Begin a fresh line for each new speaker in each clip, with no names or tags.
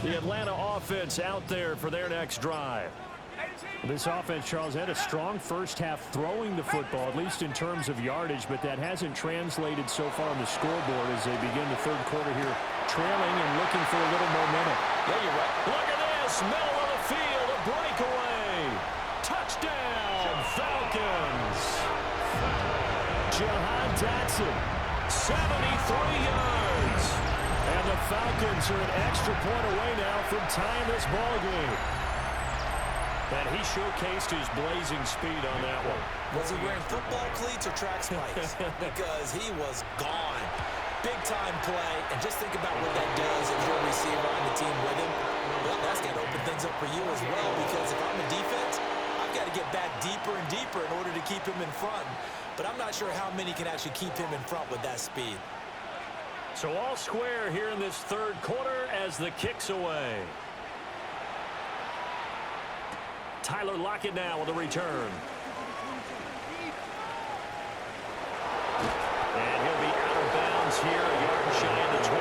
The Atlanta offense out there for their next drive.
This offense, Charles, had a strong first half throwing the football, at least in terms of yardage, but that hasn't translated so far on the scoreboard as they begin the third quarter here, trailing and looking for a little momentum.
Yeah, you're right. Look at this. Middle of the field, a breakaway. Touchdown, Falcons. Jahan Dotson, 73 yards. And the Falcons are an extra point away now from tying this ball game. And he showcased his blazing speed on that one.
Was he wearing football cleats or track spikes? Because he was gone. Big-time play. And just think about what that does if you're a receiver on the team with him. Well, that's got to open things up for you as well, because if I'm a defense, I've got to get back deeper and deeper in order to keep him in front. But I'm not sure how many can actually keep him in front with that speed.
So all square here in this third quarter as the kick's away. Tyler Lockett now with a return. And he'll be out of bounds here, a yard shy of the 25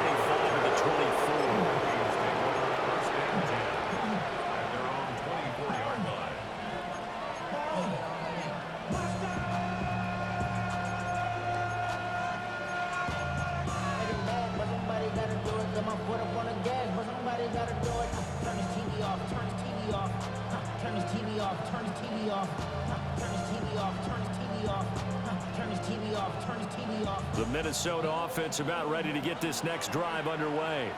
of the 24. The Minnesota offense about ready to get this next drive underway.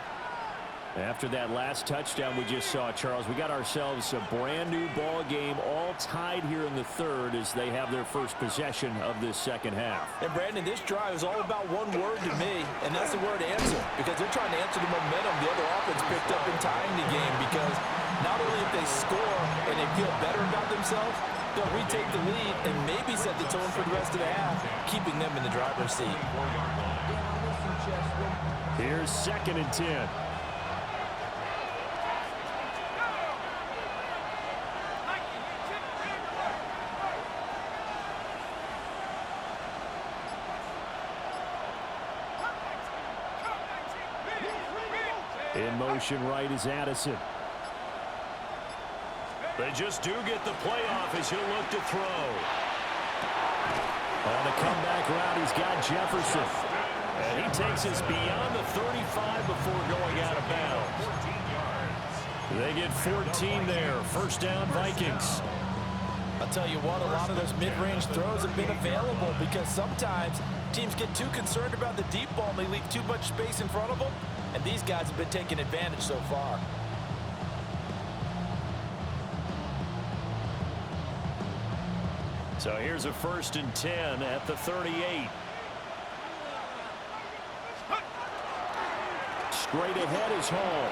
After that last touchdown we just saw, Charles, we got ourselves a brand new ball game, all tied here in the third as they have their first possession of this second half.
And Brandon, this drive is all about one word to me, and that's the word answer, because they're trying to answer the momentum the other offense picked up in tying the game, because not only if they score and they feel better about themselves, they'll retake the lead and maybe set the tone for the rest of the half, keeping them in the driver's seat.
Here's 2nd and 10. In motion right is Addison. They just do get the playoff as he'll look to throw. On the comeback route, he's got Jefferson. And he takes us beyond the 35 before going out of bounds. They get 14 there. First down, Vikings.
I'll tell you what, a lot of those mid-range throws have been available because sometimes teams get too concerned about the deep ball and they leave too much space in front of them. And these guys have been taking advantage so far.
So here's a 1st and 10 at the 38. Straight ahead is Hall.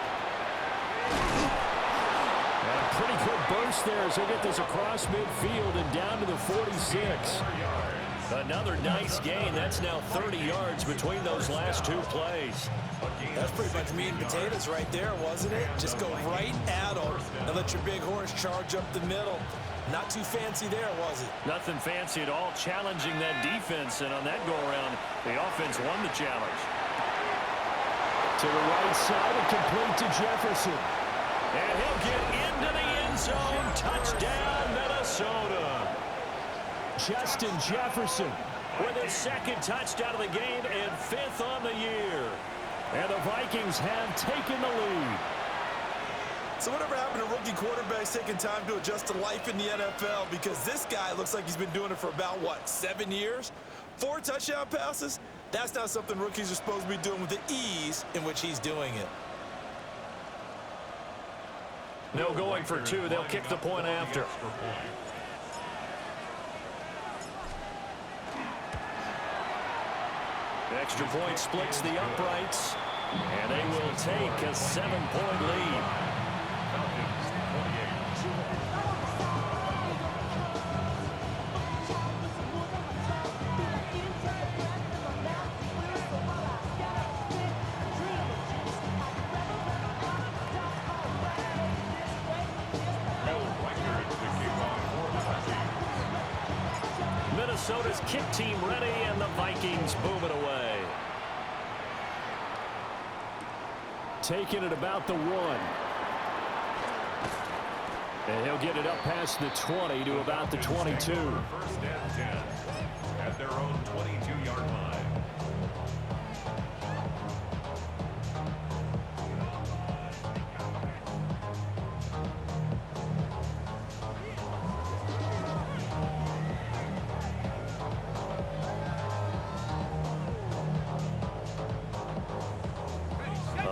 And a pretty good burst there as they get this across midfield and down to the 46. Another nice gain. That's now 30 yards between those last two plays.
That's pretty much meat and potatoes right there, wasn't it? Just go right at them and let your big horse charge up the middle. Not too fancy there, was it?
Nothing fancy at all, challenging that defense, and on that go-around, the offense won the challenge. To the right side and complete to Jefferson. And he'll get into the end zone. Touchdown, Minnesota. Justin Jefferson with his 2nd touchdown of the game and 5th on the year. And the Vikings have taken the lead.
So whatever happened to rookie quarterbacks taking time to adjust to life in the NFL? Because this guy looks like he's been doing it for about, what, 7 years? 4 touchdown passes? That's not something rookies are supposed to be doing with the ease in which he's doing it.
No going for 2. They'll kick the point after. Extra point splits the uprights, and they will take a 7-point lead. Minnesota's kick team ready, and the Vikings boom it away.
taking it about the 1. And he'll get it up past the 20 to about the 22.
First and 10 at their own 22-yard line.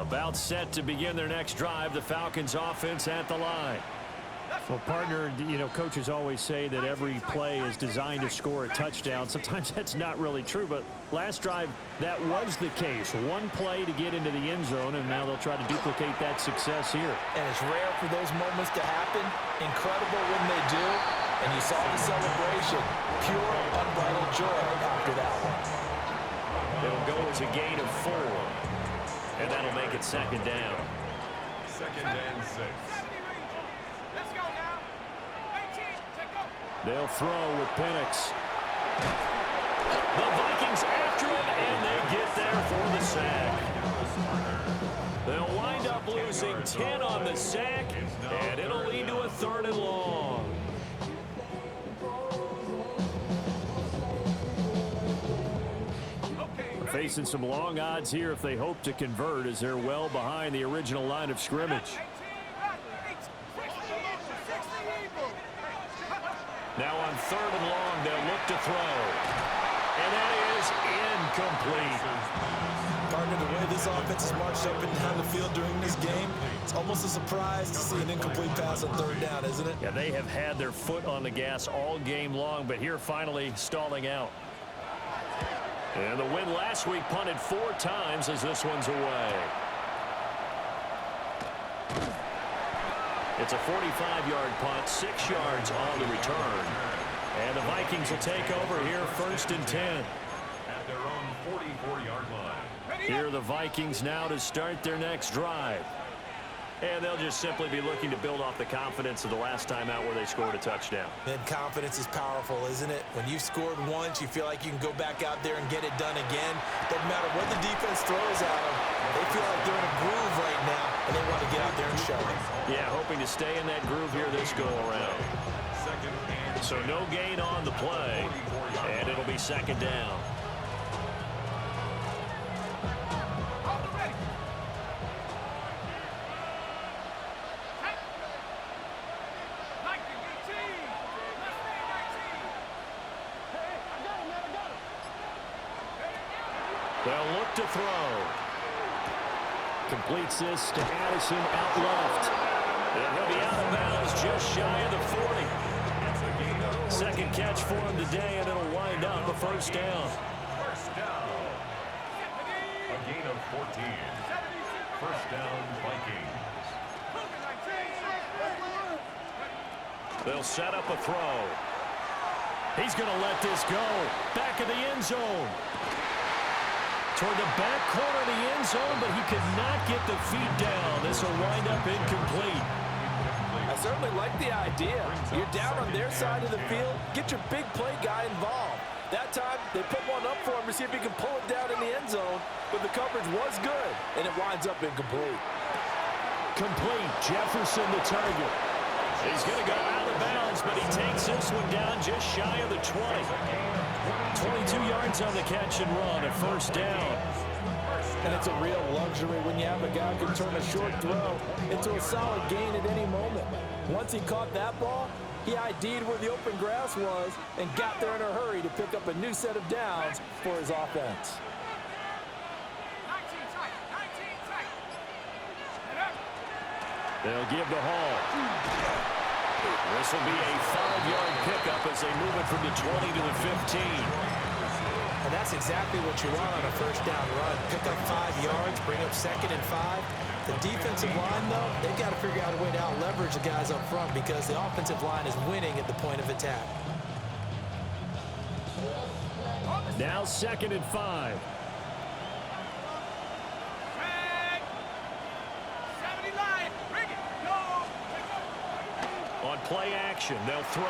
About set to begin their next drive, the Falcons offense at the line. Well, partner, you know, coaches always say that every play is designed to score a touchdown. Sometimes that's not really true, but last drive, that was the case. One play to get into the end zone, and now they'll try to duplicate that success here.
And it's rare for those moments to happen. Incredible when they do. And you saw the celebration. Pure, unbridled joy after that one.
It'll go as a gain of 4. And that'll make it second down.
Second and 6.
They'll throw with Penix.
The Vikings after him, and they get there for the sack. They'll wind up losing 10 on the sack, and it'll lead to a 3rd and long.
Facing some long odds here if they hope to convert, as they're well behind the original line of scrimmage.
Now on 3rd and long, they'll look to throw. And that is incomplete.
Partner, the way this offense has marched up and down the field during this game, it's almost a surprise to see an incomplete pass on 3rd down, isn't it?
Yeah, they have had their foot on the gas all game long, but here finally stalling out. And the win last week punted 4 times as this one's away. It's a 45-yard punt, 6 yards on the return. And the Vikings will take over here 1st and 10.
At their own 44-yard line.
Here are the Vikings now to start their next drive. And they'll just simply be looking to build off the confidence of the last time out where they scored a touchdown.
And confidence is powerful, isn't it? When you've scored once, you feel like you can go back out there and get it done again. Doesn't matter what the defense throws at them. They feel like they're in a groove right now, and they want to get out there and show it.
Yeah, hoping to stay in that groove here this go-around. So no gain on the play, and it'll be 2nd down. They'll look to throw.
Completes this to Addison out left.
And he'll be out of bounds just shy of the 40. 2nd catch for him today, and it'll wind up a 1st down.
First down. A gain of 14. First down, Vikings.
They'll set up a throw.
He's going to let this go. Back of the end zone. Toward the back corner of the end zone, but he could not get the feet down. This will wind up incomplete.
I certainly like the idea. You're down on their side of the field. Get your big play guy involved. That time, they put one up for him to see if he can pull it down in the end zone, but the coverage was good, and it winds up incomplete.
Complete. Jefferson the target.
He's going to go out of bounds, but he takes this one down just shy of the 20.
22 yards on the catch and run, a 1st down.
And it's a real luxury when you have a guy who can turn a short throw into a solid gain at any moment. Once he caught that ball, he ID'd where the open grass was and got there in a hurry to pick up a new set of downs for his offense.
They'll give the Hall.
This will be a 5-yard pickup as they move it from the 20 to the 15.
And that's exactly what you want on a 1st down run. Pick up 5 yards, bring up 2nd and 5. The defensive line, though, they've got to figure out a way to out-leverage the guys up front because the offensive line is winning at the point of attack.
Now 2nd and 5.
On play action, they'll throw.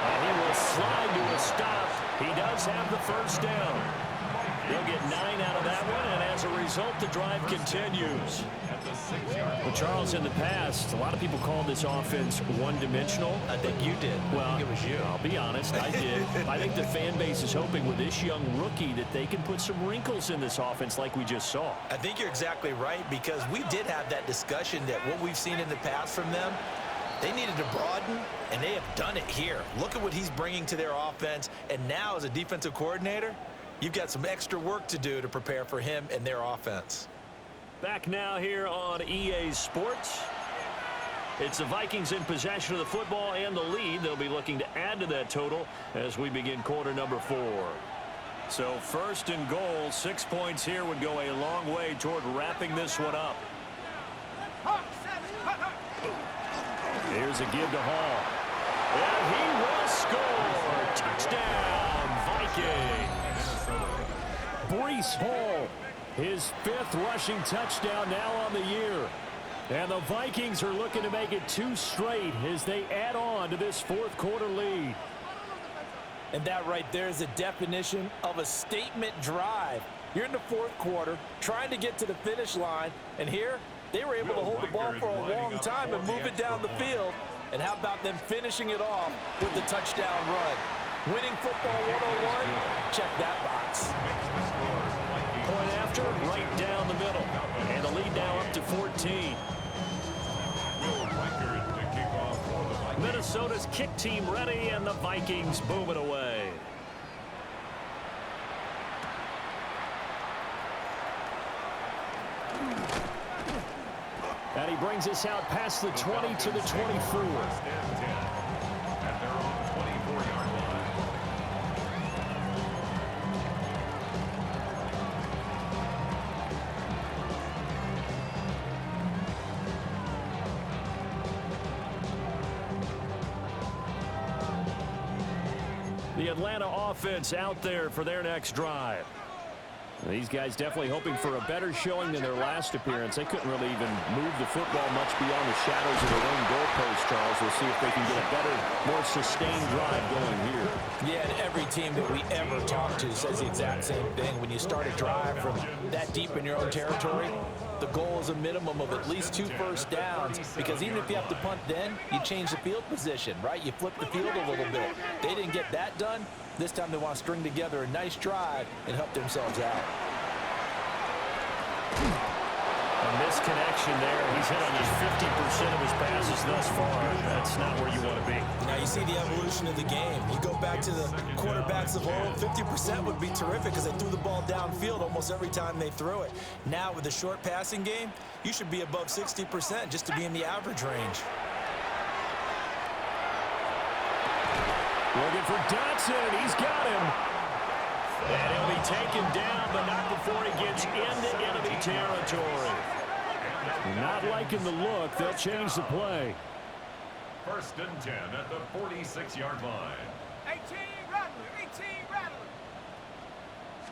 And he will slide to a stop. He does have the 1st down.
They'll get 9 out of that one, and as a result, the drive continues. Well, Charles, in the past, a lot of people called this offense one-dimensional.
I think you did.
Well,
I think it was you.
I'll be honest, I did. I think the fan base is hoping with this young rookie that they can put some wrinkles in this offense like we just saw.
I think you're exactly right, because we did have that discussion that what we've seen in the past from them, they needed to broaden, and they have done it here. Look at what he's bringing to their offense, and now as a defensive coordinator, you've got some extra work to do to prepare for him and their offense.
Back now here on EA Sports. It's the Vikings in possession of the football and the lead. They'll be looking to add to that total as we begin quarter number 4. So first and goal, 6 points here would go a long way toward wrapping this one up. Here's a give to Hall. And he will score. Touchdown, Vikings. Breece Hall, his 5th rushing touchdown now on the year. And the Vikings are looking to make it 2 straight as they add on to this 4th quarter lead.
And that right there is a definition of a statement drive. You're in the 4th quarter, trying to get to the finish line, and here they were able to hold the ball for a long time and move it down the field. And how about them finishing it off with the touchdown run? Winning football 101, check that box.
Point after, right down the middle. And the lead now up to 14. Minnesota's kick team ready, and the Vikings boom it away. And he brings us out past the 20 to the 24.
At their own 24-yard line.
The Atlanta offense out there for their next drive. These guys definitely hoping for a better showing than their last appearance. They couldn't really even move the football much beyond the shadows of their own goalpost, Charles. We'll see if they can get a better, more sustained drive going here.
Yeah, and every team that we ever talk to says the exact same thing. When you start a drive from that deep in your own territory, the goal is a minimum of at least 2 first downs, because even if you have to punt then, you change the field position, right? You flip the field a little bit. They didn't get that done. This time they want to string together a nice drive and help themselves out.
A misconnection there. He's hit on just 50% of his passes thus far. That's not where you want to be.
Now you see the evolution of the game. You go back to the quarterbacks of old, 50% would be terrific because they threw the ball downfield almost every time they threw it. Now with the short passing game, you should be above 60% just to be in the average range.
Looking for Dotson, and he's got him. And he'll be taken down, but not before he gets into enemy territory. Not liking the look. They'll change the play.
1st and 10 at the 46-yard line.
18 Rattler, 18 Rattler.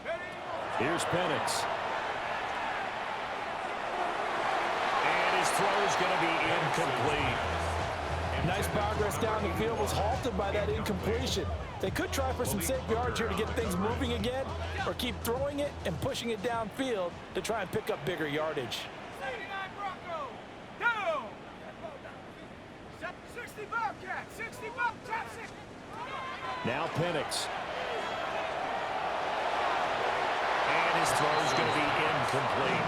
Ready?
Here's Penix. And his throw is going to be incomplete.
Nice progress down the field was halted by that incompletion. They could try for some safe yards here to get things moving again, or keep throwing it and pushing it downfield to try and pick up bigger yardage.
79 Bronco. Down. 60 Bobcat, 60 Bobcat.
Now Penix. And his throw is going to be incomplete.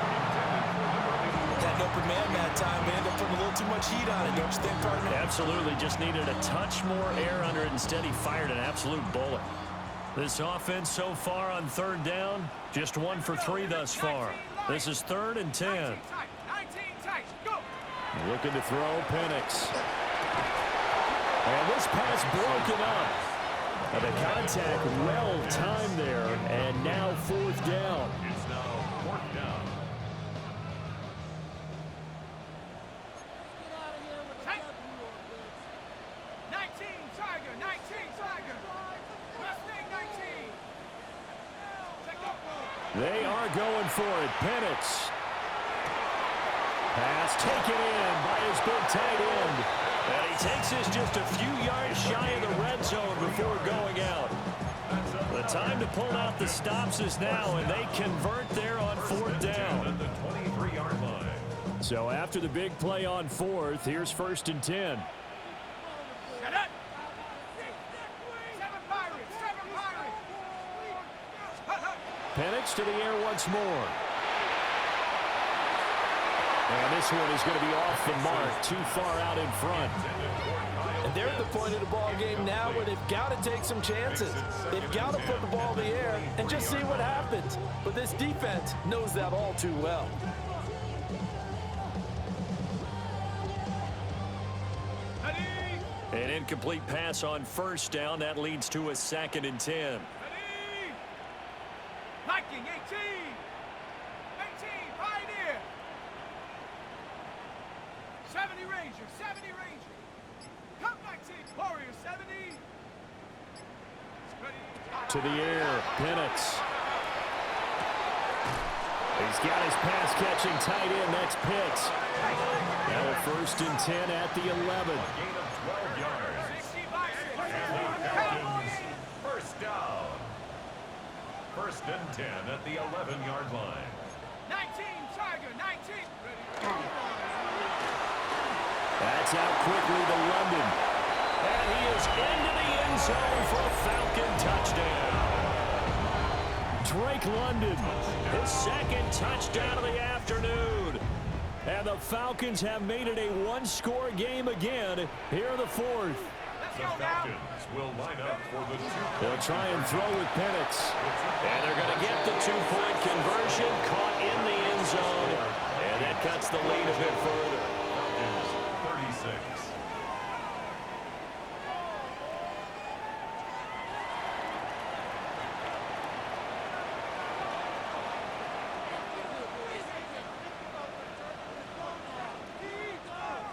That open man that time, they ended up putting a little too much heat on it, don't you think, partner?
Absolutely, just needed a touch more air under it. Instead, he fired an absolute bullet. This offense so far on 3rd down, just 1 for 3 thus far. This is 3rd and 10.
19 tight, go.
Looking to throw, Penix. And this pass broken up. And the contact well timed there, and now 4th down.
It's now 4th down.
19 Tiger, 19 Tiger. Mustang 19. Take up.
They are going for it. Penix. Pass taken in by his big tight end. And he takes this just a few yards shy of the red zone before going out. The time to pull out the stops is now, and they convert there on 4th down.
At the 23-yard line.
So after the big play on 4th, here's 1st and 10.
Shut up. 7 Pirates. 7 Pirates.
Penix to the air once more. And this one is going to be off the mark, too far out in front.
And they're at the point of the ball game now where they've got to take some chances. They've got to put the ball in the air and just see what happens. But this defense knows that all too well.
An incomplete pass on 1st down. That leads to a 2nd and 10.
Viking 18. 18 Pioneer. 70 Ranger. 70 Ranger. Come 19 Warrior 70.
To the air, Penix. He's got his pass-catching tight end. That's Pitts. Now a 1st and 10 at the 11.
Gain of 12 yards.
60 Bison.
First down. 1st and 10 at the 11-yard line.
19 Tiger. 19.
That's out quickly to London. And he is into the end zone for a Falcon touchdown. Drake London, his 2nd touchdown of the afternoon. And the Falcons have made it a one-score game again here in the 4th.
The Falcons will line up for the 2-point.
They'll try and throw with Penix. And they're going to get the 2-point conversion, caught in the end zone. And that cuts the lead a bit further.
36.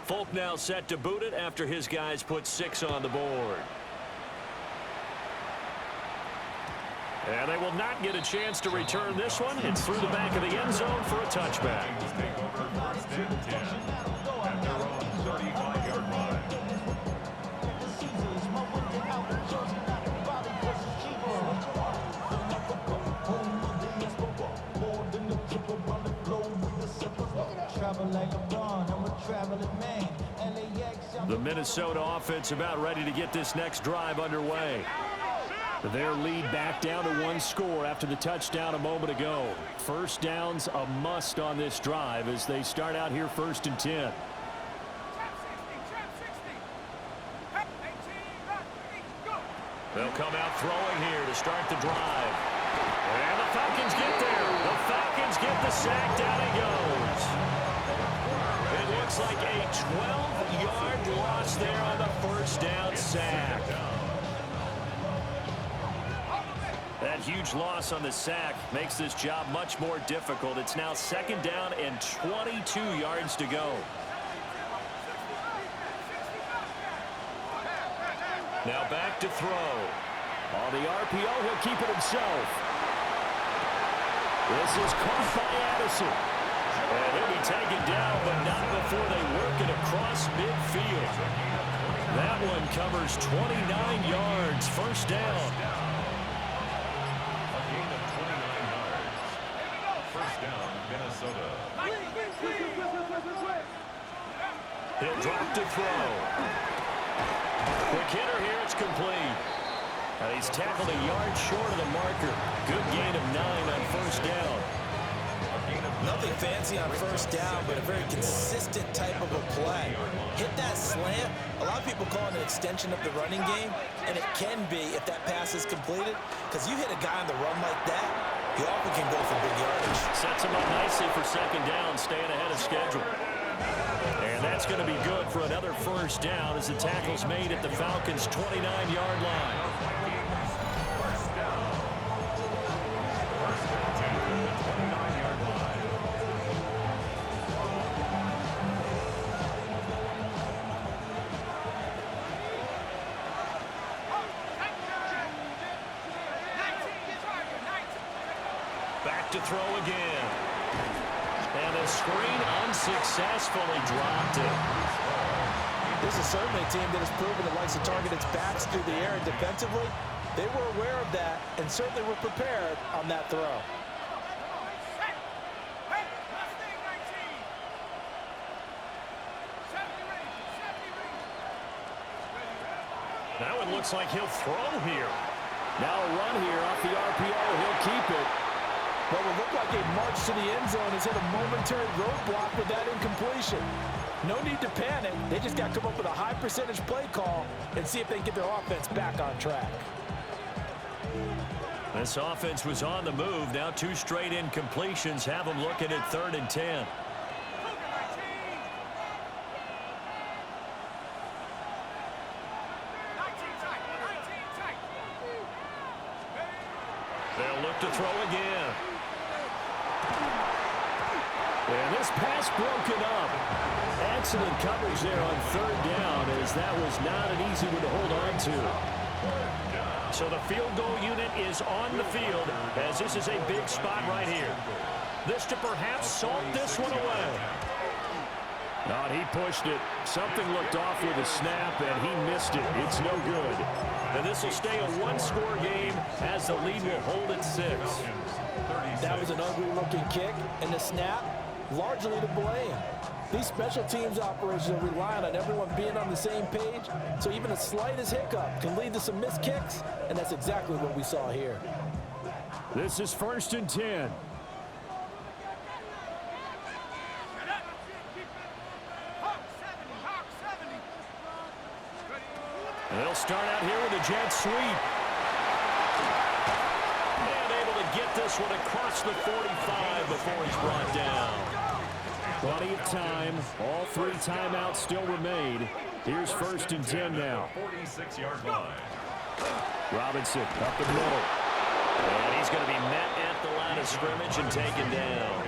Folk now set to boot it after his guys put 6 on the board. And they will not get a chance to return this one. It's through the back of the end zone for a touchback.
Take over 1st and 10 at their own 35-yard line.
The Minnesota offense about ready to get this next drive underway. Their lead back down to 1 score after the touchdown a moment ago. 1st down's a must on this drive as they start out here 1st and 10. They'll come out throwing here to start the drive. And the Falcons get there. The Falcons get the sack. Down he goes. It looks like a 12-yard loss there on the 1st down sack. That huge loss on the sack makes this job much more difficult. It's now 2nd down and 22 yards to go. Now back to throw. On the RPO, he'll keep it himself. This is caught by Addison. And he'll be taken down, but not before they work it across midfield. That one covers 29 yards. 1st down.
A gain of 29 yards. 1st down, Minnesota.
He'll drop to throw. Quick hitter here, it's complete. And he's tackled a yard short of the marker. Good gain of 9 on 1st down.
Nothing fancy on 1st down, but a very consistent type of a play. Hit that slant. A lot of people call it an extension of the running game, and it can be if that pass is completed, because you hit a guy on the run like that, he often can go for big yardage.
Sets him up nicely for 2nd down, staying ahead of schedule. And that's going to be good for another 1st down as the tackle's made at the Falcons' 29-yard line.
First down. 1st and 10 at the 29-yard line.
Back to throw again. And the screen unsuccessfully dropped it.
This is certainly a team that has proven it likes to target its backs through the air and defensively. They were aware of that and certainly were prepared on that throw.
Set. Hey, Mustang 19. 70 Rangers, 70 Rangers.
Now it looks like he'll throw here. Now a run here off the RPO. He'll keep it.
What would look like a march to the end zone has hit a momentary roadblock with that incompletion. No need to panic. They just got to come up with a high percentage play call and see if they can get their offense back on track.
This offense was on the move. Now 2 straight incompletions have them looking at 3rd and 10. They'll look to throw again. And this pass broken up. Excellent coverage there on 3rd down, as that was not an easy one to hold on to. So the field goal unit is on the field, as this is a big spot right here. This to perhaps salt this one away. Oh, he pushed it. Something looked off with a snap, and he missed it. It's no good. And this will stay a 1-score game as the lead will hold at 6.
That was an ugly-looking kick, and the snap, largely to blame. These special teams operations are relying on everyone being on the same page, so even the slightest hiccup can lead to some missed kicks, and that's exactly what we saw here.
This is 1st and 10. They'll start out here with a jet sweep. And able to get this one across the 45 before he's brought down. Plenty of time. All 3 timeouts still remain. Here's 1st and 10 now.
46-yard line.
Robinson up the middle. And he's going to be met at the line of scrimmage and taken down.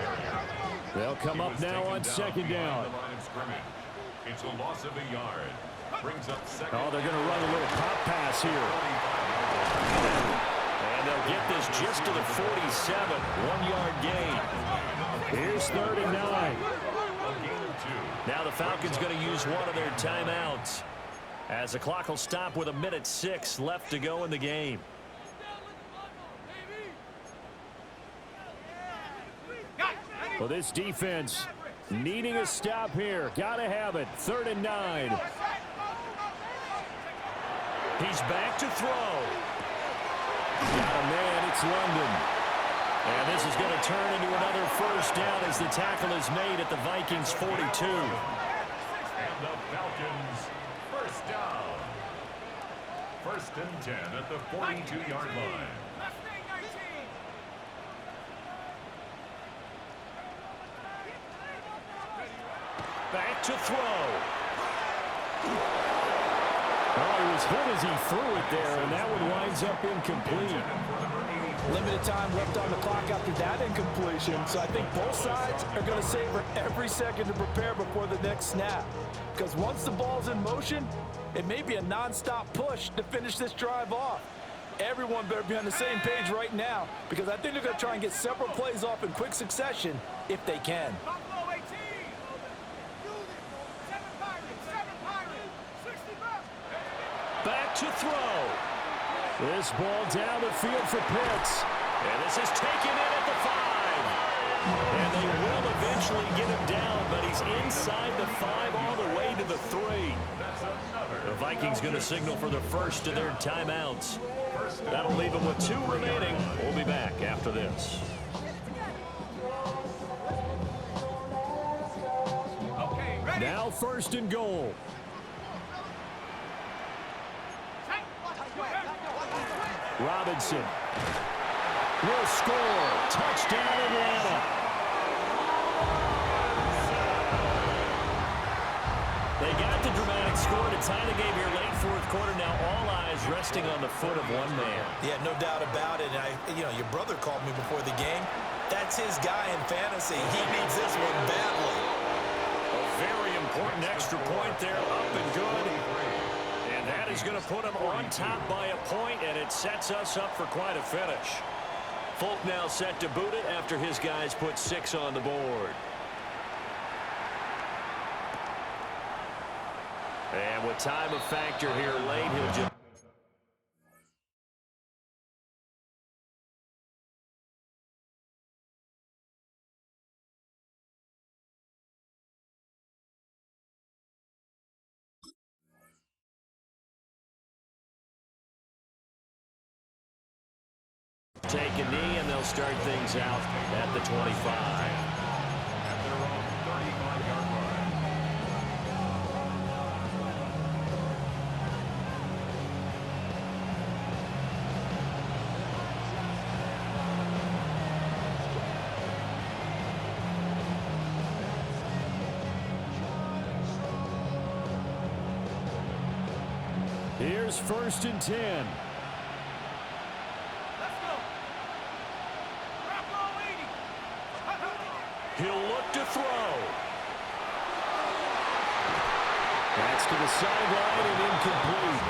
They'll come up now on 2nd down.
It's a loss of a yard. Brings up 2nd.
Oh, they're going to run a little pop pass here. And they'll get this just to the 47. 1-yard gain. Here's 3rd and 9. Now the Falcons going to use one of their timeouts, as the clock will stop with 1:06 left to go in the game. Well, this defense needing a stop here. Got to have it. 3rd and 9. He's back to throw. Got a man. It's London. And this is going to turn into another 1st down as the tackle is made at the Vikings 42.
And the Falcons, 1st down. 1st and 10 at the 42-yard line.
Back to throw. Oh, he was hit as he threw it there, and that one winds up incomplete.
Limited time left on the clock after that incompletion, so I think both sides are going to savor every second to prepare before the next snap. Because once the ball's in motion, it may be a non-stop push to finish this drive off. Everyone better be on the same page right now, because I think they're going to try and get several plays off in quick succession if they can.
Back to throw. This ball down the field for Pitts. And this is taken in at the 5. And they will eventually get him down, but he's inside the 5 all the way to the 3. The Vikings going to signal for the first of their timeouts. That'll leave them with 2 remaining. We'll be back after this. Now 1st and goal. Robinson will score. Touchdown, Atlanta. They got the dramatic score to tie the game here late 4th quarter. Now all eyes resting on the foot of one man.
Yeah, no doubt about it. And your brother called me before the game. That's his guy in fantasy. He needs this one badly.
A very important extra point there, up and good. And that is going to put him on top by a point, and it sets us up for quite a finish. Folk now set to boot it after his guys put 6 on the board. And with time a factor here late, he'll just
take a knee, and they'll start things out at the 25.
At their own 35-yard line.
Here's 1st and 10.
Let's go. Drop low 80.
He'll look to throw.
That's to the sideline and incomplete.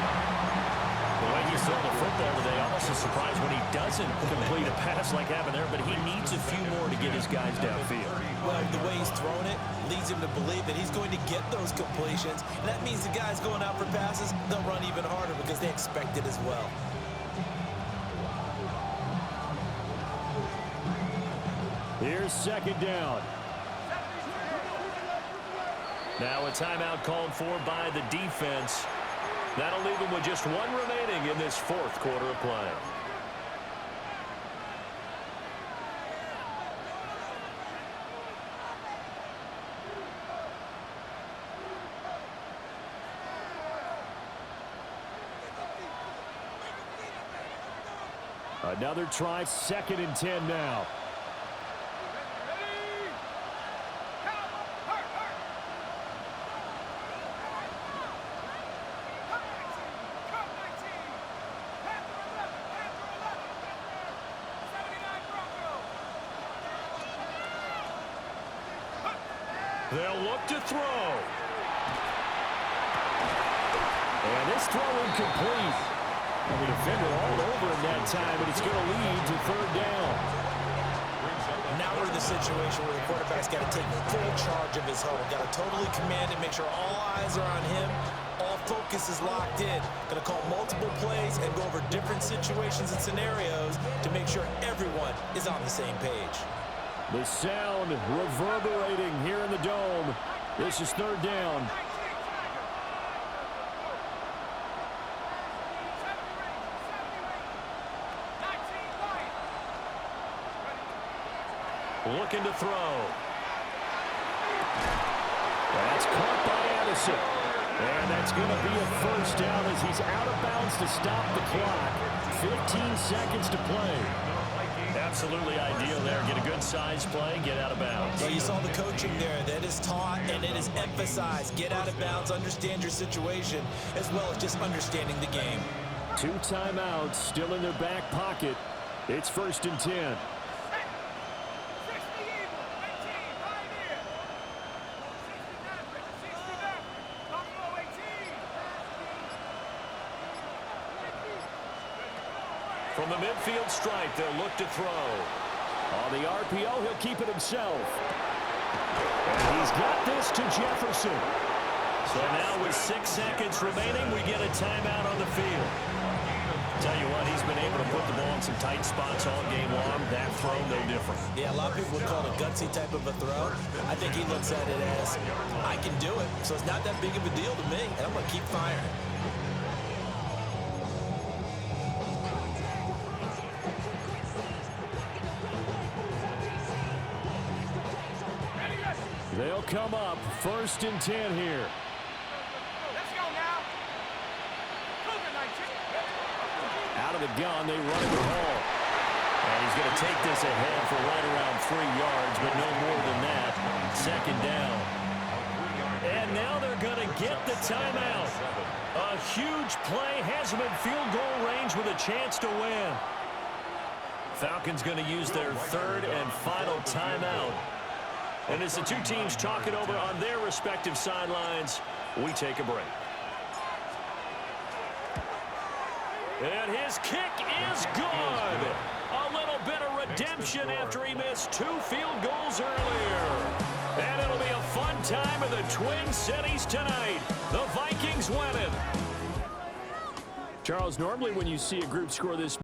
The way he's throwing the football today, almost a surprise when he doesn't complete a pass like happened there, but he needs a few more to get his guys downfield.
Well, the way he's thrown it leads him to believe that he's going to get those completions. And that means the guys going out for passes, they'll run even harder because they expect it as well.
Here's 2nd down.
Now a timeout called for by the defense. That'll leave them with just one remaining in this 4th quarter of play.
Another try, 2nd and 10 now.
They'll look to throw.
And this throw incomplete. And the defender all over him that time, but it's going to lead to 3rd down.
Now we're in the situation where the quarterback's got to take full charge of his huddle. Got to totally command it, make sure all eyes are on him. All focus is locked in. Going to call multiple plays and go over different situations and scenarios to make sure everyone is on the same page.
The sound reverberating here in the dome. This is 3rd down.
Looking to throw.
That's caught by Addison. And that's going to be a 1st down as he's out of bounds to stop the clock. 15 seconds to play.
Absolutely ideal there. Get a good size play, get out of bounds.
Well, you saw the coaching there. That is taught and it is emphasized. Get out of bounds, understand your situation, as well as just understanding the game.
2 timeouts still in their back pocket. It's 1st and 10.
From the midfield stripe, they'll look to throw.
On the RPO, he'll keep it himself. And he's got this to Jefferson.
So now with 6 seconds remaining, we get a timeout on the field. Tell you what, he's been able to put the ball in some tight spots all game long. That throw, no different.
Yeah, a lot of people would call it a gutsy type of a throw. I think he looks at it as, I can do it, so it's not that big of a deal to me, and I'm going to keep firing.
They'll come up 1st and 10 here.
Let's go now.
Out of the gun, they run the ball.
And he's going to take this ahead for right around 3 yards, but no more than that. 2nd down. And now they're going to get the timeout. A huge play has him in field goal range with a chance to win. Falcons going to use their 3rd and final timeout. And as the two teams talk it over on their respective sidelines, we take a break. And his kick is good. A little bit of redemption after he missed 2 field goals earlier. And it'll be a fun time in the Twin Cities tonight. The Vikings win it.
Charles, normally when you see a group score this